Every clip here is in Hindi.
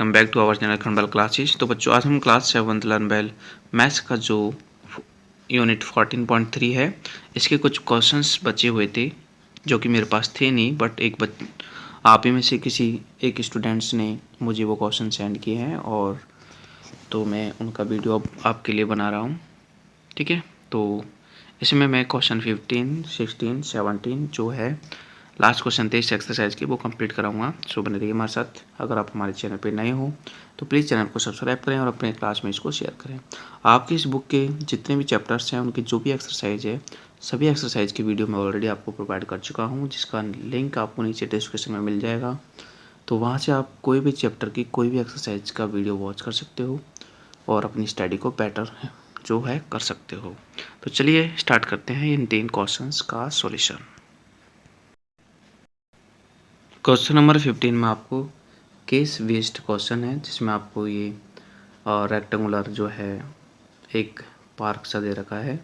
Welcome back to our channel खनबल क्लासेस। तो बच्चों आज हम class 7th learn well maths का जो यूनिट 14.3 है इसके कुछ क्वेश्चंस बचे हुए थे जो कि मेरे पास थे नहीं, बट आप ही में से किसी एक स्टूडेंट्स ने मुझे वो क्वेश्चन सेंड किए हैं और तो मैं उनका वीडियो अब आपके लिए बना रहा हूँ। ठीक है, तो इसमें मैं क्वेश्चन 15, 16, 17 जो है लास्ट क्वेश्चन थे इस एक्सरसाइज के वो कंप्लीट कराऊंगा। सो बने रहिए हमारे साथ। अगर आप हमारे चैनल पे नए हो तो प्लीज़ चैनल को सब्सक्राइब करें और अपने क्लास में इसको शेयर करें। आपकी इस बुक के जितने भी चैप्टर्स हैं उनकी जो भी एक्सरसाइज है सभी एक्सरसाइज की वीडियो मैं ऑलरेडी आपको प्रोवाइड कर चुका हूँ, जिसका लिंक आपको नीचे डिस्क्रिप्शन में मिल जाएगा। तो वहाँ से आप कोई भी चैप्टर की कोई भी एक्सरसाइज का वीडियो वॉच कर सकते हो और अपनी स्टडी को बेटर जो है कर सकते हो। तो चलिए स्टार्ट करते हैं इन 3 क्वेश्चंस का सॉल्यूशन। क्वेश्चन नंबर 15 में आपको केस बेस्ड क्वेश्चन है, जिसमें आपको ये रेक्टेंगुलर जो है एक पार्क सा दे रखा है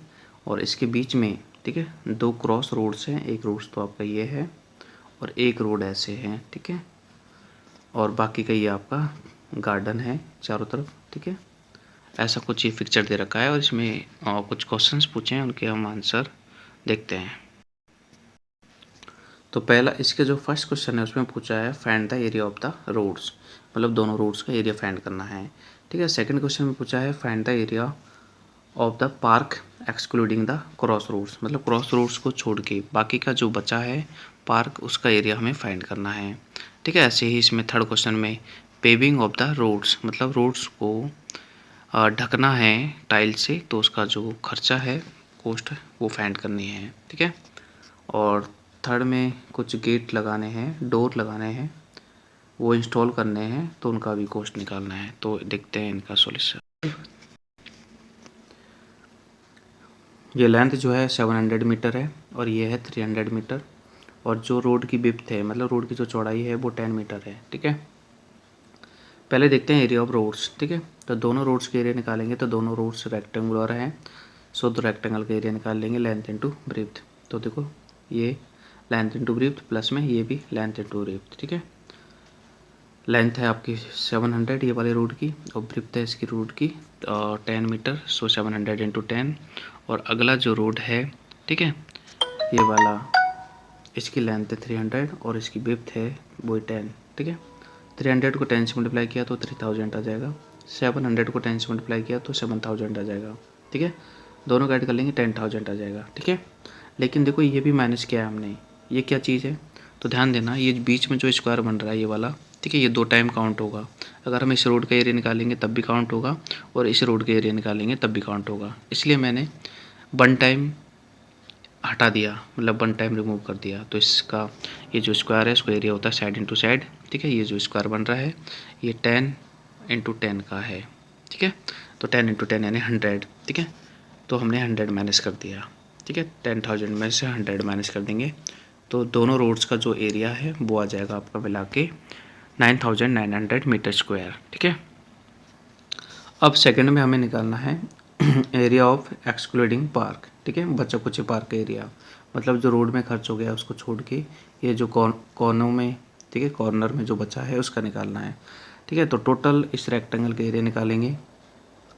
और इसके बीच में ठीक है 2 क्रॉस रोड्स हैं। एक रोड तो आपका ये है और एक रोड ऐसे है, ठीक है, और बाकी का ये आपका गार्डन है चारों तरफ। ठीक है, ऐसा कुछ ये पिक्चर दे रखा है और इसमें कुछ क्वेश्चंस पूछे हैं, उनके हम आंसर देखते हैं। तो पहला इसके जो फर्स्ट क्वेश्चन है उसमें पूछा है find the area of the roads, मतलब दोनों रोड्स का एरिया फाइंड करना है। ठीक है, सेकंड क्वेश्चन में पूछा है find the area of the park excluding the cross roads, मतलब क्रॉस रोड्स को छोड़ के बाकी का जो बचा है पार्क उसका एरिया हमें फाइंड करना है। ठीक है, ऐसे ही इसमें थर्ड क्वेश्चन में पेविंग ऑफ द रोड्स, मतलब रोड्स को ढकना है टाइल से, तो उसका जो खर्चा है कॉस्ट वो फाइंड करनी है। ठीक है, और थर्ड में कुछ गेट लगाने हैं, डोर लगाने हैं, वो इंस्टॉल करने हैं, तो उनका भी कॉस्ट निकालना है। तो देखते हैं इनका सॉल्यूशन। ये लेंथ जो है 700 मीटर है और ये है 300 मीटर, और जो रोड की विड्थ है मतलब रोड की जो चौड़ाई है वो 10 मीटर है। ठीक है, पहले देखते हैं एरिया ऑफ रोड्स। ठीक है, तो दोनों रोड्स के एरिया निकालेंगे तो दोनों रोड्स रेक्टेंगुलर हैं, सो तो रेक्टेंगल का एरिया निकाल लेंगे लेंथ इंटू ब्रीथ। तो देखो ये लेंथ इंटू ब्रीथ प्लस में ये भी लेंथ इंटू ब्रीथ। ठीक है, लेंथ है आपकी 700 ये वाले रोड की और ब्रीथ है इसकी रोड की 10 मीटर, सो 700 इंटू 10। और अगला जो रोड है ठीक है ये वाला, इसकी लेंथ है 300 और इसकी ब्रीथ है वो 10। ठीक है, 300 को 10 से मल्टीप्लाई किया तो 3000 आ जाएगा, 700 को 10 से मल्टीप्लाई किया तो 7000 आ जाएगा। ठीक है, दोनों ऐड कर लेंगे 10,000 आ जाएगा। ठीक है, लेकिन देखो ये भी माइनस किया है हमने, ये क्या चीज़ है तो ध्यान देना, ये बीच में जो स्क्वायर बन रहा है ये वाला, ठीक है, ये 2 टाइम काउंट होगा। अगर हम इस रोड का एरिया निकालेंगे तब भी काउंट होगा और इस रोड का एरिया निकालेंगे तब भी काउंट होगा, इसलिए मैंने 1 टाइम हटा दिया, मतलब 1 टाइम रिमूव कर दिया। तो इसका ये जो स्क्वायर है इसको एरिया होता है साइड इंटू साइड। ठीक है, ये जो स्क्वायर बन रहा है ये 10 इंटू 10 का है। ठीक है, तो 10 इंटू 10 यानी 100। ठीक है, तो हमने 100 माइनस कर दिया। ठीक है, 10,000 में से 100 माइनस कर देंगे तो दोनों रोड्स का जो एरिया है वो आ जाएगा आपका मिला के 9,900 मीटर स्क्वायर। ठीक है, अब सेकंड में हमें निकालना है एरिया ऑफ एक्सक्लूडिंग पार्क। ठीक है, बच्चा कुछ पार्क का एरिया, मतलब जो रोड में खर्च हो गया उसको छोड़ के ये जो कॉर्नर में, ठीक है, कॉर्नर में जो बचा है उसका निकालना है। ठीक है, तो टोटल इस रेक्टेंगल का एरिया निकालेंगे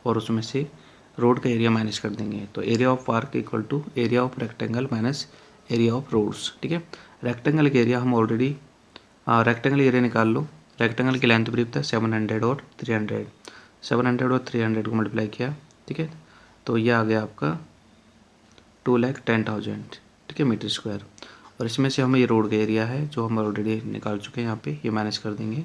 और उसमें से रोड का एरिया माइनस कर देंगे। तो area of park equal to area of rectangle minus area of roads. ठीक है, रेक्टेंगल का एरिया हम ऑलरेडी रेक्टेंगल एरिया निकाल लो। रेक्टेंगल की लेंथ ब्रीथ था 700 और 300, 700 और 300 को मल्टीप्लाई किया। ठीक है, तो ये आ गया आपका 2,10,000 ठीक है मीटर स्क्वायर, और इसमें से हमें ये रोड का एरिया है जो हम ऑलरेडी निकाल चुके हैं, यहाँ पे ये माइनस कर देंगे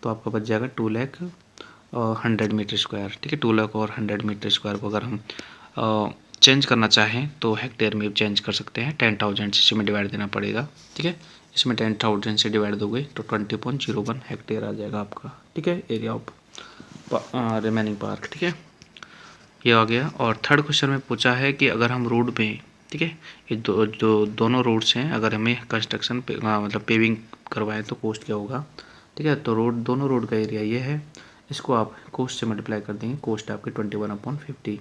तो आपका बच जाएगा 2,100 मीटर स्क्वायर। ठीक है, 2,00,000 और 100 मीटर स्क्वायर को अगर हम चेंज करना चाहें तो हेक्टेयर में चेंज कर सकते हैं। 10,000 से इसमें डिवाइड देना पड़ेगा। ठीक है, इसमें 10,000 से डिवाइड दोगे तो 20.01 हेक्टेयर आ जाएगा आपका। ठीक है, एरिया ऑफ रिमेनिंग पार्क। ठीक है, ये आ गया। और थर्ड क्वेश्चन में पूछा है कि अगर हम रोड में, ठीक है, ये दोनों रोड्स हैं, अगर हमें कंस्ट्रक्शन पे मतलब पेविंग करवाएं तो कॉस्ट क्या होगा। ठीक है, तो दोनों रोड का एरिया ये है, इसको आप कॉस्ट से मल्टीप्लाई कर देंगे, कॉस्ट आपकी 21/50।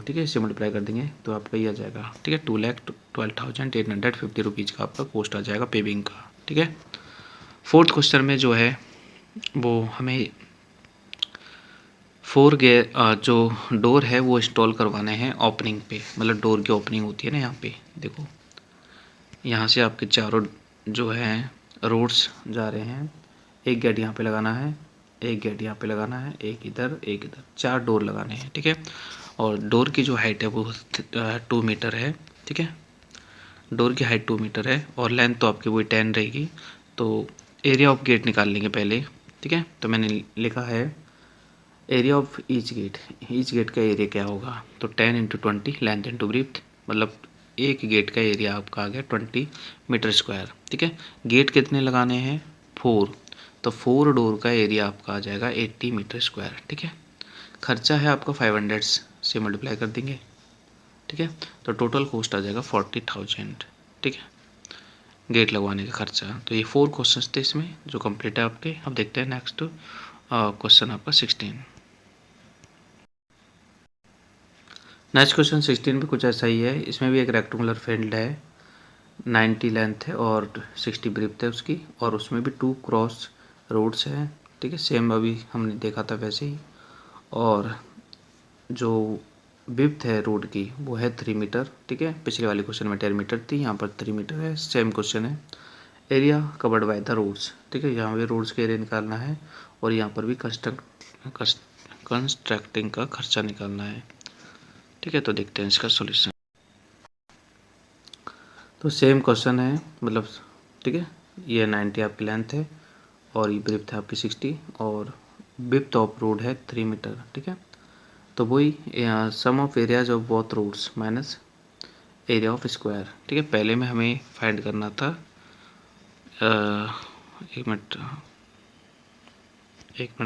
ठीक है, इससे मल्टीप्लाई कर देंगे तो आपका ये आ जाएगा। ठीक है, 2,12,850 रुपीज़ का आपका कॉस्ट आ जाएगा पेविंग का। ठीक है, फोर्थ क्वेश्चन में जो है वो हमें 4 गेयर जो डोर है वो इंस्टॉल करवाने हैं ओपनिंग पे, मतलब डोर की ओपनिंग होती है ना यहाँ पे देखो, यहाँ से आपके चारों जो हैं रोड्स जा रहे हैं। एक गेट यहाँ पे लगाना है, एक गेट यहाँ पे लगाना है, एक इधर, 4 डोर लगाने हैं, ठीक है। और डोर की जो हाइट है वो 2 मीटर है, ठीक है। डोर की हाइट 2 मीटर है और लेंथ तो आपकी वही 10 रहेगी। तो एरिया ऑफ गेट निकाल लेंगे पहले, ठीक है। तो मैंने लिखा है एरिया ऑफ ईच गेट का एरिया क्या होगा, तो 10 इंटू 20 लेंथ इंटू ब्रीथ, मतलब एक गेट का एरिया आपका आ गया 20 मीटर स्क्वायर, ठीक है। गेट कितने लगाने हैं 4, तो 4 डोर का एरिया आपका आ जाएगा 80 मीटर स्क्वायर, ठीक है। खर्चा है आपका 500 से मल्टीप्लाई कर देंगे, ठीक है। तो टोटल कॉस्ट आ जाएगा 40,000, ठीक है, गेट लगवाने का खर्चा। तो ये 4 क्वेश्चन थे इसमें जो कंप्लीट है आपके। अब देखते हैं नेक्स्ट क्वेश्चन आपका 16। नेक्स्ट क्वेश्चन 16 पे कुछ ऐसा ही है। इसमें भी एक रेक्टेंगुलर फील्ड है, 90 लेंथ है और 60 ब्रीथ है उसकी, और उसमें भी 2 क्रॉस रोड्स हैं, ठीक है, सेम अभी हमने देखा था वैसे ही। और जो विड्थ है रोड की वो है 3 मीटर, ठीक है। पिछले वाले क्वेश्चन में 10 मीटर थी, यहाँ पर 3 मीटर है, सेम क्वेश्चन है। Area covered by the roads, ठीक है, यहाँ पे रोड्स का एरिया निकालना है और यहाँ पर भी कंस्ट्रक्टिंग का खर्चा निकालना है, ठीक है। तो देखते हैं इसका सॉल्यूशन। तो सेम क्वेश्चन है, मतलब ठीक है, ये 90 आपकी लेंथ है और ये ब्रीथ है आपकी 60 और विड्थ ऑफ रोड है 3 मीटर, ठीक है। तो वही sum of areas of both roads minus area of square, ठीक है। पहले में हमें फाइंड करना था एक मिनट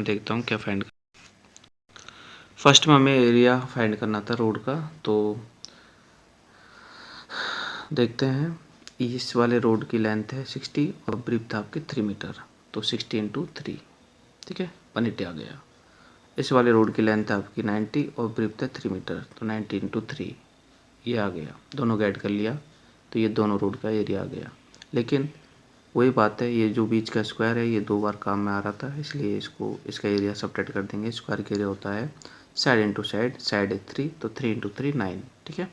देखता हूँ क्या फाइंड। फर्स्ट में हमें एरिया फाइंड करना था रोड का, तो देखते हैं। इस वाले रोड की लेंथ है 60 और ब्रीथ आपके 3 मीटर, तो 60 इंटू 3, ठीक है, 180 आ गया। इस वाले रोड की लेंथ है आपकी 90 और ब्रीथ है 3 मीटर, तो 90 इंटू 3 ये आ गया। दोनों ऐड कर लिया तो ये दोनों रोड का एरिया आ गया। लेकिन वही बात है, ये जो बीच का स्क्वायर है ये 2 बार काम में आ रहा था, इसलिए इसका एरिया सब्ट्रैक्ट कर देंगे। स्क्वायर का एरिया होता है साइड इंटू साइड, साइड है 3, तो 3 इंटू 3 9, ठीक है।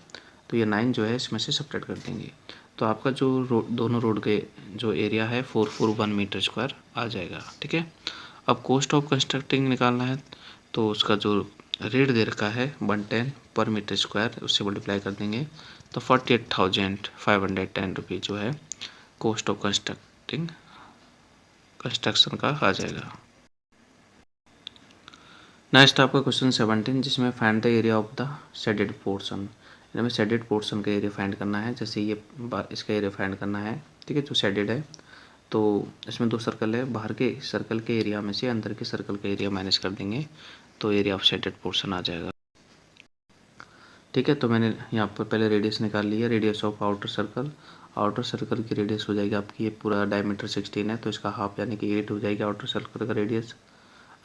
तो ये 9 जो है इसमें से सब्ट्रैक्ट कर देंगे, तो आपका जो दोनों रोड के जो एरिया है 441 मीटर स्क्वायर आ जाएगा, ठीक है। अब कॉस्ट ऑफ कंस्ट्रक्टिंग निकालना है, तो उसका जो रेट दे रखा है 110 पर मीटर स्क्वायर, उससे मल्टीप्लाई कर देंगे तो 48,510 रुपये जो है कॉस्ट ऑफ कंस्ट्रक्शन का आ जाएगा। नेक्स्ट आपका क्वेश्चन 17, जिसमें find the area of the shaded portion. हमें शेडेड पोर्शन का एरिया फाइंड करना है, जैसे ये इसका एरिया फाइंड करना है, ठीक है, जो शेडेड है। तो इसमें 2 सर्कल है, बाहर के सर्कल के एरिया में से अंदर के सर्कल का एरिया माइनस कर देंगे तो एरिया ऑफ शेडेड पोर्शन आ जाएगा, ठीक है। तो मैंने यहाँ पर पहले रेडियस निकाल लिया, रेडियस ऑफ आउटर सर्कल की रेडियस हो जाएगी आपकी, ये पूरा डायमीटर 16 है तो इसका हाफ यानी कि 8 हो जाएगी आउटर सर्कल का रेडियस।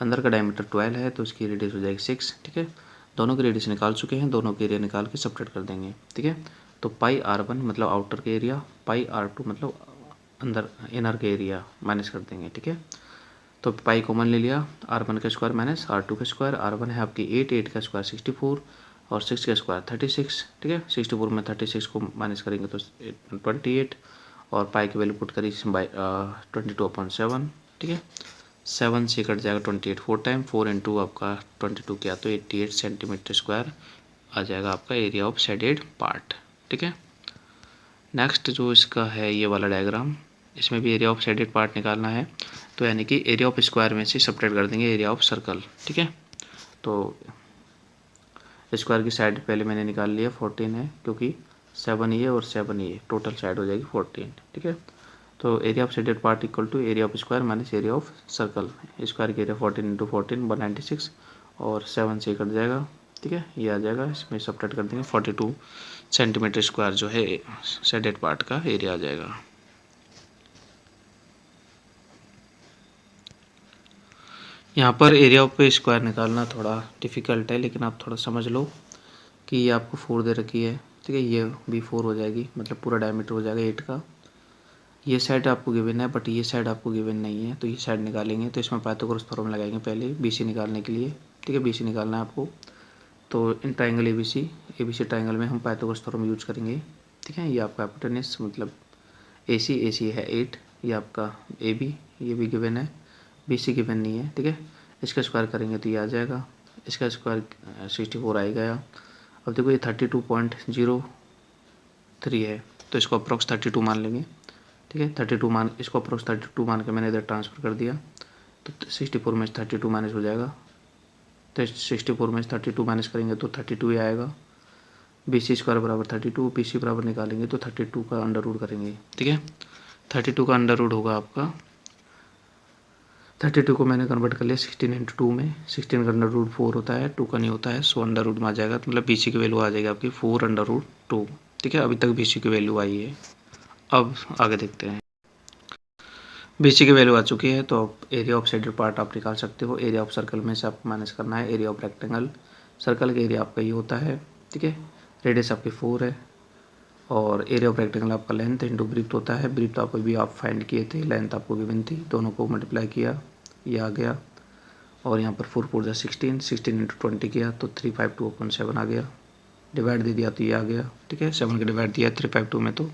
अंदर का डायमीटर 12 है तो इसकी रेडियस हो जाएगी 6, ठीक है। दोनों की रेडियस निकाल चुके हैं, दोनों के एरिया निकाल के सब्ट्रैक्ट कर देंगे, ठीक है। तो पाई R1 मतलब आउटर के एरिया, पाई R2 मतलब अंदर इनर के एरिया माइनस कर देंगे, ठीक है। तो पाई कॉमन ले लिया, R1 का स्क्वायर माइनस R2 का स्क्वायर। R1 है आपकी 8 का स्क्वायर 64 और 6 का स्क्वायर 36, ठीक है। 64 में 36 को माइनस करेंगे तो 28 और पाई की वैल्यू पुट करी 22/7, ठीक है। 7 से कट जाएगा 28, 4 टाइम 4 इंटू आपका 22 किया तो 88 सेंटीमीटर स्क्वायर आ जाएगा आपका एरिया ऑफ शेडेड पार्ट, ठीक है। नेक्स्ट जो इसका है ये वाला डायग्राम, इसमें भी एरिया ऑफ शेडेड पार्ट निकालना है, तो यानी कि एरिया ऑफ स्क्वायर में से सब्ट्रैक्ट कर देंगे एरिया ऑफ सर्कल, ठीक है। तो स्क्वायर की साइड पहले मैंने निकाल लिया 14 है, क्योंकि 7 ये और 7 ये टोटल साइड हो जाएगी 14, ठीक है। तो area of shaded part equal to area of square minus area of circle. Square की एरिया 14 इंटू 14 196 और 7 से कट जाएगा, ठीक है, ये आ जाएगा। इसमें सब्ट्रैक्ट कर देंगे 42 सेंटीमीटर स्क्वायर जो है शेडेड पार्ट का एरिया आ जाएगा। यहाँ पर एरिया ऑफ स्क्वायर निकालना थोड़ा डिफ़िकल्ट है, लेकिन आप थोड़ा समझ लो कि ये आपको 4 दे रखी है, ठीक है, ये भी 4 हो जाएगी, मतलब पूरा डायमीटर हो जाएगा 8 का। ये साइड आपको गिवन है बट ये साइड आपको गिवन नहीं है, तो ये साइड निकालेंगे। तो इसमें पाइथागोरस थ्योरम लगाएंगे पहले BC निकालने के लिए, ठीक है। BC निकालना है आपको, तो इन ट्राइंगल ABC ट्राइंगल में हम पाइथागोरस थ्योरम यूज करेंगे, ठीक है। ये आपका हाइपोटेनस मतलब AC है 8, ये आपका AB ये भी गिवन है, BC गिवन नहीं है, ठीक है। इसका स्क्वायर करेंगे तो ये आ जाएगा, इसका स्क्वायर 64 आ गया। अब देखो ये 32.03 है, तो इसको अप्रॉक्स 32 मान लेंगे, ठीक है। 32 मान, इसको अप्रोक्स 32 मान के मैंने इधर ट्रांसफ़र कर दिया, तो 64 में 32 माइनस हो जाएगा। तो 64 में 32 माइनस करेंगे तो 32 ही आएगा। BC स्क्वायर बराबर 32, BC बराबर निकालेंगे तो 32 का अंडर रूट करेंगे, ठीक है। 32 का अंडर रूट होगा आपका, 32 को मैंने कन्वर्ट कर लिया 16 × 2 में, 16 का अंडर रूट 4 होता है, 2 का नहीं होता है, सो अंडर रूट में आ जाएगा। तो मतलब BC की वैल्यू आ जाएगी आपकी 4√2, ठीक है। अभी तक BC की वैल्यू आई है। अब आगे देखते हैं। BC की वैल्यू आ चुकी है, तो अब एरिया ऑफ साइडेड पार्ट आप निकाल सकते हो। एरिया ऑफ सर्कल में से आपको माइनस करना है एरिया ऑफ रेक्टेंगल। सर्कल का एरिया आपका ये होता है, ठीक है। रेडियस आपकी 4 है और एरिया ऑफ रेक्टेंगल आपका लेंथ इंटू ब्रीथ होता है। ब्रीथ आपको भी आप फाइंड किए थे, लेंथ आपको गिवन थी, दोनों को मल्टीप्लाई किया, ये आ गया। और यहाँ पर 4 4 16, 16 × 20 किया तो 352/7 आ गया। डिवाइड दे दिया तो ये आ गया, ठीक है। 7 का डिवाइड दिया 352 में तो।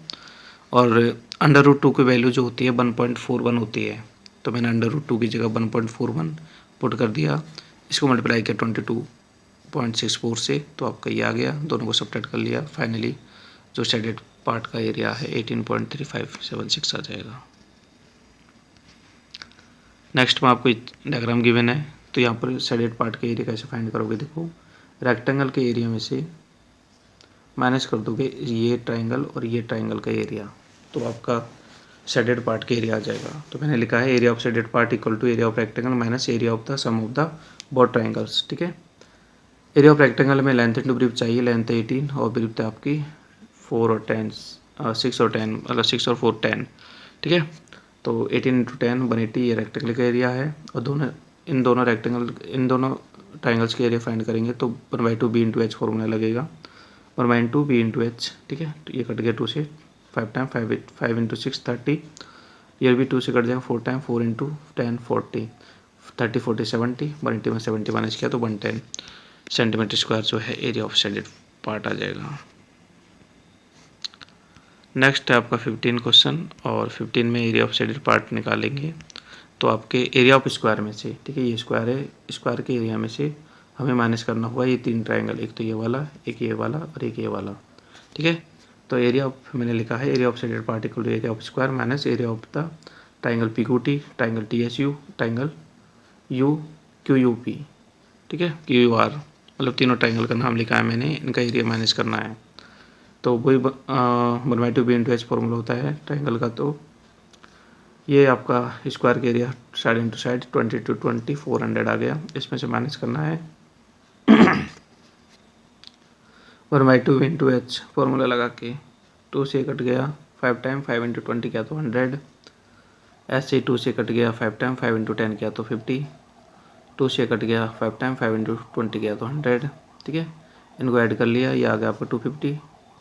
और अंडर रूट 2 की वैल्यू जो होती है 1.41 होती है, तो मैंने अंडर रूट 2 की जगह 1.41 पुट कर दिया। इसको मल्टीप्लाई किया 22.64 से, तो आपका ये आ गया। दोनों को सब्ट्रैक्ट कर लिया, फाइनली जो शेडेड पार्ट का एरिया है 18.3576 आ जाएगा। नेक्स्ट में आपको डायग्राम गिवन है, तो यहाँ पर शेडेड पार्ट का एरिया कैसे फाइंड करोगे। देखो रेक्टेंगल के एरिया में से माइनस कर दोगे ये ट्राइंगल और ये ट्राइंगल का एरिया, तो आपका शेडेड पार्ट का एरिया आ जाएगा। तो मैंने लिखा है area of shaded part equal to area of rectangle minus area of the sum of the both triangles, ठीक है। एरिया ऑफ रेक्टेंगल में लेंथ इंटू ब्रीथ चाहिए, लेंथ 18 और ब्रीथ आपकी 4 और 10 6 और 10 मतलब 6 और 4 10, ठीक है। तो 18 × 10 180 ये रेक्टेंगल का एरिया है। और इन दोनों ट्राइंगल्स के एरिया फाइंड करेंगे तो 1/2 B × H फॉर्मूला लगेगा, 1/2 B × H, ठीक है। तो ये कट गया 2 से, 5 टाइम 5 × 6 30, ये भी 2 से कट जाएगा, 4 टाइम 4 × 10 40, 30 40 70, 180 में 70 माइनस किया तो 110 सेंटीमीटर स्क्वायर जो है एरिया ऑफ शेडेड पार्ट आ जाएगा। नेक्स्ट है आपका 15 क्वेश्चन, और 15 में एरिया ऑफ शेडेड पार्ट निकालेंगे। तो आपके एरिया ऑफ स्क्वायर में से, ठीक है, ये स्क्वायर है, स्क्वायर के एरिया में से हमें माइनस करना होगा ये 3 ट्राइंगल, एक तो ये वाला, एक ये वाला और एक ये वाला, ठीक है। तो एरिया ऑफ मैंने लिखा है area of shaded part equal to area of square minus area of the triangle PQT, triangle TSU, triangle UQUP, ठीक है, QUR, मतलब तीनों ट्राइंगल का नाम लिखा है मैंने, इनका एरिया माइनस करना है। तो वही 1/2 B × H फॉर्मूला होता है ट्राइंगल का। तो ये आपका स्क्वायर का एरिया साइड इंटू साइड 20 × 20 400 आ गया। इसमें से माइनस करना है 1/2 B × H फॉर्मूला लगा के, 2 से कट गया 5 टाइम 5 × 20 किया तो 100, ऐसे 2 से कट गया 5 टाइम 5 × 10 किया तो 50, 2 से कट गया 5 टाइम 5 × 20 किया तो 100, ठीक है। इनको ऐड कर लिया, ये आ गया आपका 250,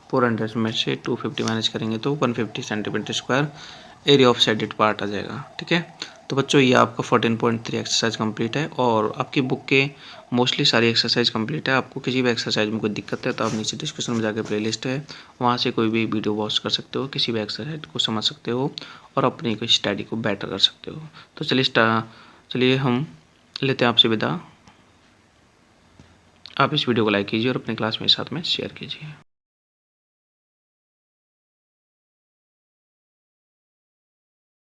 400 में से 250 माइनस करेंगे तो 150 centimetre square area of shaded part आ जाएगा, ठीक है। तो बच्चों ये आपका 14.3 एक्सरसाइज कंप्लीट है, और आपकी बुक के मोस्टली सारी एक्सरसाइज कंप्लीट है। आपको किसी भी एक्सरसाइज में कोई दिक्कत है तो आप नीचे डिस्क्रिप्शन में जाकर प्लेलिस्ट है, वहाँ से कोई भी वीडियो वॉच कर सकते हो, किसी भी एक्सरसाइज को समझ सकते हो और अपनी कोई स्टडी को बेटर कर सकते हो। तो चलिए हम लेते हैं आपसे विदा। आप इस वीडियो को लाइक कीजिए और अपने क्लास में साथ में शेयर कीजिए।